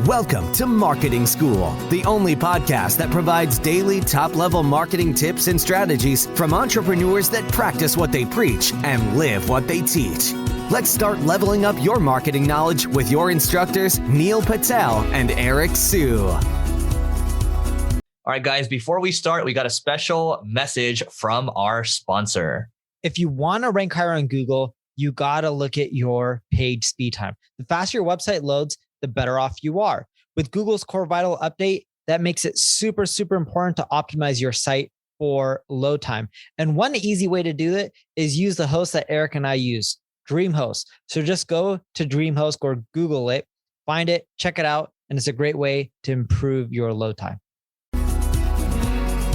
Welcome to Marketing School, the only podcast that provides daily top-level marketing tips and strategies from entrepreneurs that practice what they preach and live what they teach. Let's start leveling up your marketing knowledge with your instructors, Neil Patel and Eric Sue. All right, guys, before we start, we got a special message from our sponsor. If you want to rank higher on Google, you got to look at your page speed time. The faster your website loads, the better off you are. With Google's Core Vital update, that makes it super, super important to optimize your site for load time. And one easy way to do it is use the host that Eric and I use, DreamHost. So just go to DreamHost or Google it, find it, check it out, and it's a great way to improve your load time.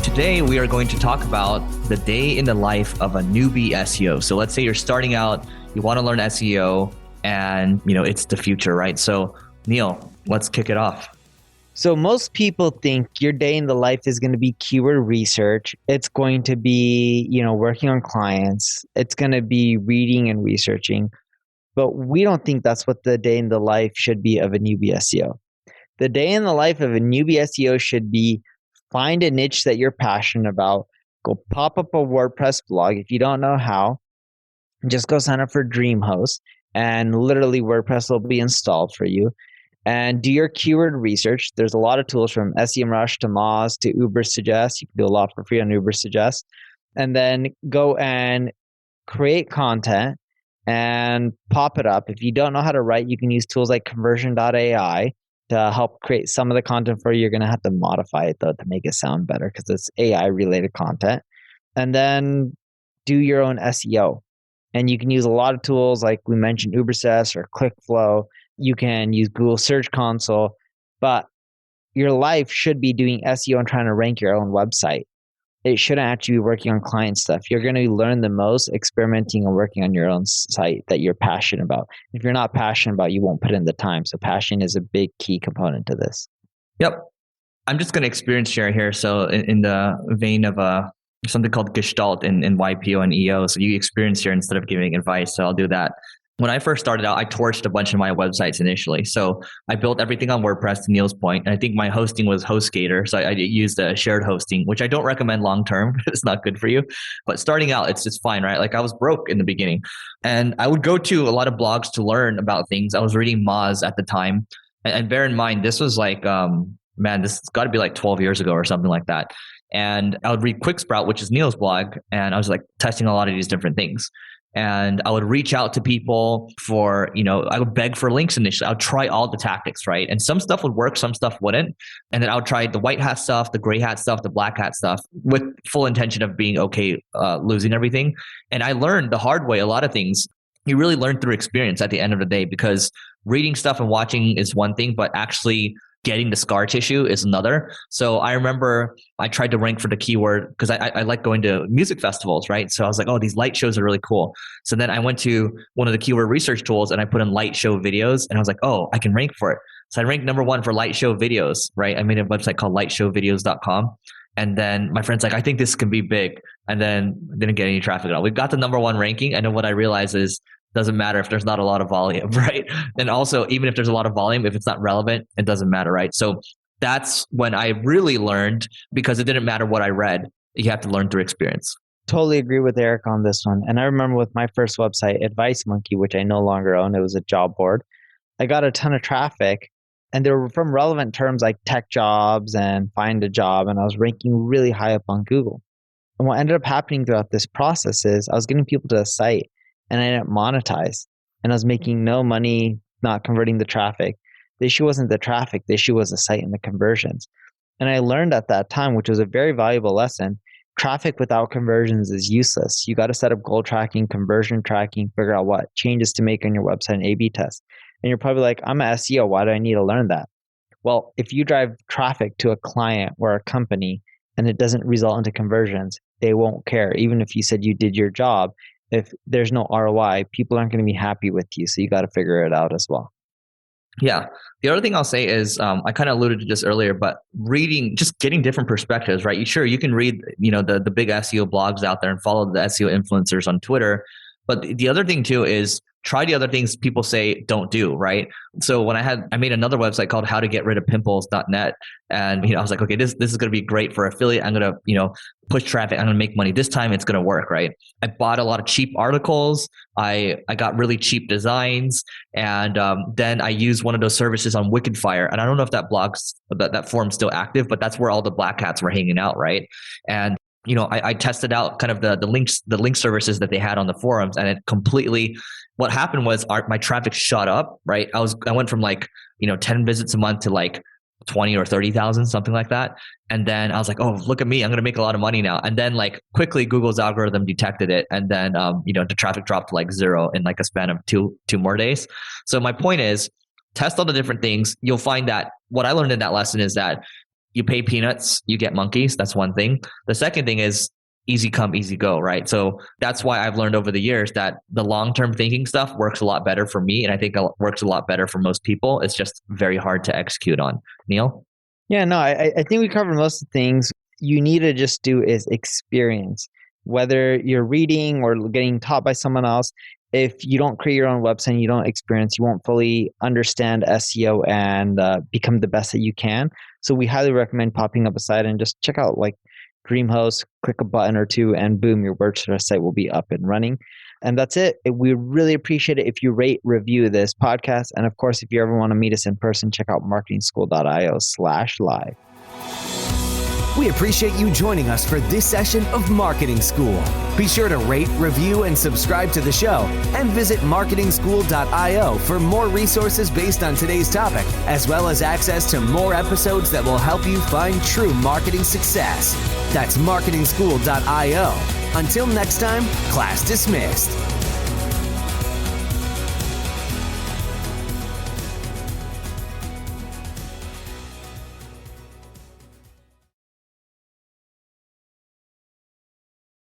Today, we are going to talk about the day in the life of a newbie SEO. So let's say you're starting out, you want to learn SEO, and it's the future, right? So Neil, let's kick it off. So most people think your day in the life is going to be keyword research. It's going to be, working on clients. It's going to be reading and researching. But we don't think that's what the day in the life should be of a newbie SEO. The day in the life of a newbie SEO should be find a niche that you're passionate about. Go pop up a WordPress blog. If you don't know how, just go sign up for DreamHost and literally WordPress will be installed for you. And do your keyword research. There's a lot of tools from SEMrush to Moz to Ubersuggest. You can do a lot for free on Ubersuggest. And then go and create content and pop it up. If you don't know how to write, you can use tools like conversion.ai to help create some of the content for you. You're going to have to modify it though to make it sound better because it's AI related content. And then do your own SEO. And you can use a lot of tools like we mentioned, Ubersuggest or ClickFlow. You can use Google Search Console, but your life should be doing SEO and trying to rank your own website. It shouldn't actually be working on client stuff. You're going to learn the most experimenting and working on your own site that you're passionate about. If you're not passionate about, you won't put in the time. So passion is a big key component to this. Yep. I'm just going to experience share here. So in the vein of something called Gestalt in YPO and EO. So you experience here instead of giving advice. So I'll do that. When I first started out, I torched a bunch of my websites initially. So I built everything on WordPress to Neil's point. And I think my hosting was HostGator. So I used a shared hosting, which I don't recommend long-term. It's not good for you. But starting out, it's just fine, right? Like I was broke in the beginning. And I would go to a lot of blogs to learn about things. I was reading Moz at the time. And bear in mind, this was like, this has got to be like 12 years ago or something like that. And I would read QuickSprout, which is Neil's blog. And I was like testing a lot of these different things. And I would reach out to people for, I would beg for links initially. I would try all the tactics, right? And some stuff would work, some stuff wouldn't. And then I would try the white hat stuff, the gray hat stuff, the black hat stuff with full intention of being okay, losing everything. And I learned the hard way, a lot of things. You really learn through experience at the end of the day, because reading stuff and watching is one thing, but actually getting the scar tissue is another. So I remember I tried to rank for the keyword because I like going to music festivals, right? So I was like, oh, these light shows are really cool. So then I went to one of the keyword research tools and I put in light show videos and I was like, oh, I can rank for it. So I ranked number one for light show videos, right? I made a website called lightshowvideos.com. And then my friend's like, I think this can be big. And then didn't get any traffic at all. We got the number one ranking. And then what I realized is doesn't matter if there's not a lot of volume, right? And also, even if there's a lot of volume, if it's not relevant, it doesn't matter, right? So that's when I really learned, because it didn't matter what I read. You have to learn through experience. Totally agree with Eric on this one. And I remember with my first website, Advice Monkey, which I no longer own, it was a job board. I got a ton of traffic and they were from relevant terms like tech jobs and find a job. And I was ranking really high up on Google. And what ended up happening throughout this process is I was getting people to the site and I didn't monetize. And I was making no money, not converting the traffic. The issue wasn't the traffic. The issue was the site and the conversions. And I learned at that time, which was a very valuable lesson, traffic without conversions is useless. You got to set up goal tracking, conversion tracking, figure out what changes to make on your website and A/B test. And you're probably like, I'm an SEO. Why do I need to learn that? Well, if you drive traffic to a client or a company and it doesn't result into conversions, they won't care. Even if you said you did your job, if there's no ROI, people aren't going to be happy with you. So you got to figure it out as well. Yeah. The other thing I'll say is, I kind of alluded to this earlier, but reading, just getting different perspectives, right? You can read, the big SEO blogs out there and follow the SEO influencers on Twitter. But the other thing too is try the other things people say don't do, right? So when I made another website called howtogetridofpimples.net. And, I was like, okay, this is going to be great for affiliate. I'm going to, push traffic. I'm going to make money. This time it's going to work, right? I bought a lot of cheap articles. I got really cheap designs. And then I used one of those services on Wickedfire. And I don't know if that forum's still active, but that's where all the black hats were hanging out, right? And I tested out kind of the link services that they had on the forums, and it completely, what happened was my traffic shot up, right? I went from 10 visits a month to 20 or 30,000, something like that. And then I was like, oh, look at me, I'm going to make a lot of money now. And then quickly Google's algorithm detected it. And then, the traffic dropped to 0 in a span of two more days. So my point is, test all the different things. You'll find that what I learned in that lesson is that you pay peanuts, you get monkeys. That's one thing. The second thing is easy come, easy go, right? So that's why I've learned over the years that the long-term thinking stuff works a lot better for me. And I think it works a lot better for most people. It's just very hard to execute on. Neil? Yeah, no, I think we covered most of the things. You need to just do is experience. Whether you're reading or getting taught by someone else, if you don't create your own website and you don't experience, you won't fully understand SEO and become the best that you can. So we highly recommend popping up a site and just check out DreamHost, click a button or two, and boom, your WordPress site will be up and running. And that's it. We really appreciate it if you rate, review this podcast. And of course, if you ever want to meet us in person, check out marketingschool.io/live. We appreciate you joining us for this session of Marketing School. Be sure to rate, review, and subscribe to the show, and visit marketingschool.io for more resources based on today's topic, as well as access to more episodes that will help you find true marketing success. That's marketingschool.io. Until next time, class dismissed.